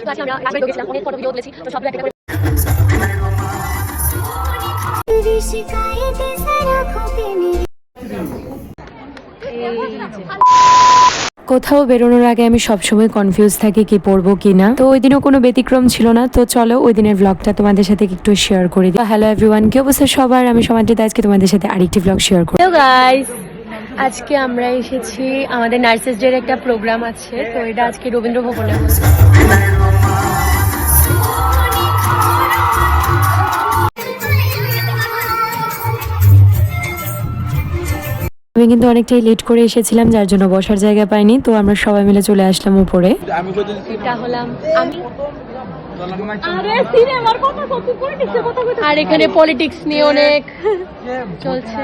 তো আজকে আমরা রাজবাড়িতে গেছিলাম, অনেক ফটো ভিডিও তুলেছি, তো সবগুলো একটা করে কোথাও বেরোনোর আগে আমি সবসময় কনফিউজ থাকি কি পরবো কিনা, তো ওই দিনও কোনো ব্যতিক্রম ছিল না। তো চলো ওই দিনের ব্লগটা তোমাদের সাথে একটু শেয়ার করি। হ্যালো এভরিওয়ান, কি অবস্থা সবার? আমি সমাজে আজকে তোমাদের সাথে আরেকটি ব্লগ শেয়ার করি। হ্যালো গাইস, আজকে আমরা এসেছি, আমাদের নার্সেস ডের একটা প্রোগ্রাম আছে, তো এটা আজকে রবীন্দ্র ভবনে হচ্ছে। আমি কিন্তু অনেকটাই লেট করে এসেছিলাম, যার জন্য বসার জায়গা পাইনি, তো আমরা সবাই মিলে চলে আসলাম উপরে। এটা হলাম আমি, আর এখানে পলিটিক্স নিয়ে অনেক চলছে।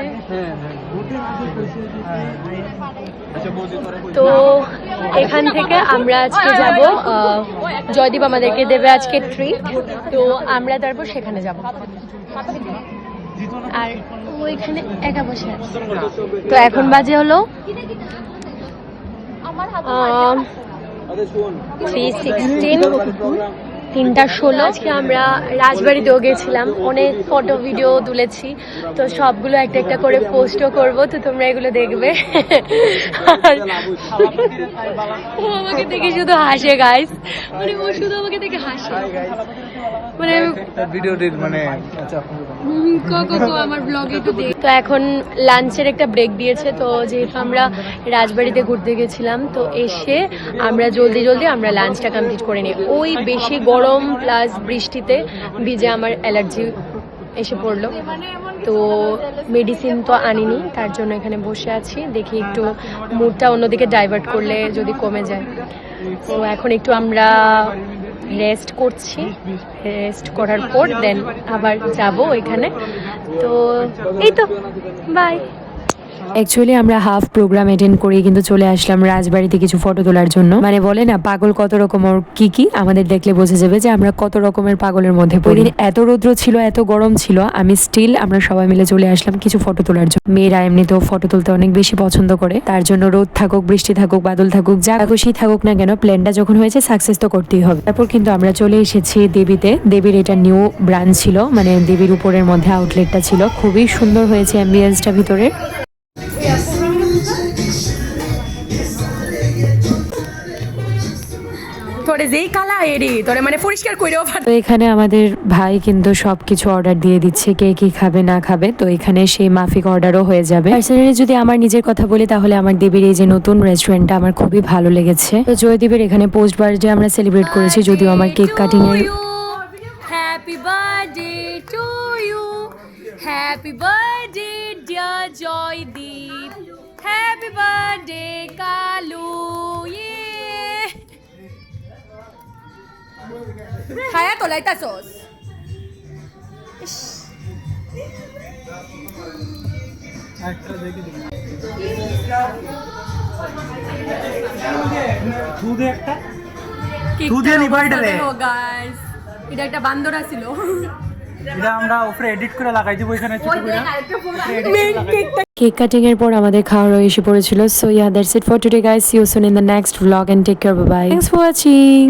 তো এখান থেকে আমরা আজকে যাব, জয়দীপ আমাদেরকে দেবে আজকে ট্রিট, তো আমরা তারপর সেখানে যাব। আর ওইখানে একা বসে আছে। তো এখন বাজে হলো 3:16। আজকে আমরা রাজবাড়িতেও গেছিলাম, অনেক ফটো ভিডিও তুলেছি, তো সবগুলো একটা একটা করে পোস্টও করব, তো তোমরা এগুলো দেখবে। ও আমাকে দেখে শুধু হাসে গাইস, মানে ও শুধু আমাকে দেখে হাসে, মানে ভিডিওটির মানে আমার ব্লগে একটু দেখ। তো এখন লাঞ্চের একটা ব্রেক দিয়েছে, তো যেহেতু আমরা রাজবাড়িতে ঘুরতে গেছিলাম, তো এসে আমরা জলদি আমরা লাঞ্চটা কমপ্লিট করে নিই। ওই বেশি গরম প্লাস বৃষ্টিতে ভিজে আমার অ্যালার্জি এসে পড়লো, তো মেডিসিন তো আনিনি, তার জন্য এখানে বসে আছি, দেখি একটু মুডটা অন্যদিকে ডাইভার্ট করলে যদি কমে যায়। তো এখন একটু আমরা রেস্ট করছি, রেস্ট করার পর দেন আবার যাব ওইখানে। তো এই তো, বাই। অ্যাকচুয়ালি আমরা হাফ প্রোগ্রাম অ্যাটেন্ড করে কিন্তু চলে আসলাম রাজবাড়িতে কিছু ফটো তোলার জন্য। মানে বলে না পাগল কত রকম, ওর কি আমাদের দেখলে বোঝা যাবে যে আমরা কত রকমের পাগলের মধ্যে পড়ি। এত রৌদ্র ছিল, এত গরম ছিল, আমরা সবাই মিলে চলে আসলাম কিছু ফটো তোলার জন্য। মেয়েরা এমনিতেও ফটো তুলতে অনেক বেশি পছন্দ করে, তার জন্য রোদ থাকুক, বৃষ্টি থাকুক, বাদল থাকুক, যা খুশি থাকুক না কেন, প্ল্যানটা যখন হয়েছে সাকসেস তো করতেই হবে। তারপর কিন্তু আমরা চলে এসেছি দেবীতে। দেবীর এটা নিউ ব্রাঞ্চ ছিল, মানে দেবীর উপরের মধ্যে আউটলেটটা ছিল, খুবই সুন্দর হয়েছে অ্যাম্বিয়েন্সটা ভিতরে। তো এখানে আমাদের ভাই কিন্তু সবকিছু অর্ডার দিয়ে দিচ্ছে, কে কি খাবে না খাবে, তো এখানে সেই মাফিক অর্ডারও হয়ে যাবে। পার্সোনালি যদি আমার নিজের কথা বলি, তাহলে আমার দেবীর এই যে নতুন রেস্টুরেন্টটা আমার খুবই ভালো লেগেছে। তো জয়দীপের এখানে পোস্ট বার্থডে আমরা সেলিব্রেট করেছি, যদিও আমার কেক কাটিং এর happy birthday to you, happy birthday dear Joydeep, happy birthday Kalu. খায়া তোলাইতাছস? এটা একটা বান্দর ছিল, এটা আমরা উপরে এডিট করে লাগাই দিব এখানে ছোট করে। কেক কাটিং এর পর আমাদের খাওয়ারও এসে পড়েছিল। So that's it for today guys, see you soon in the next vlog and take care, bye bye, thanks for watching.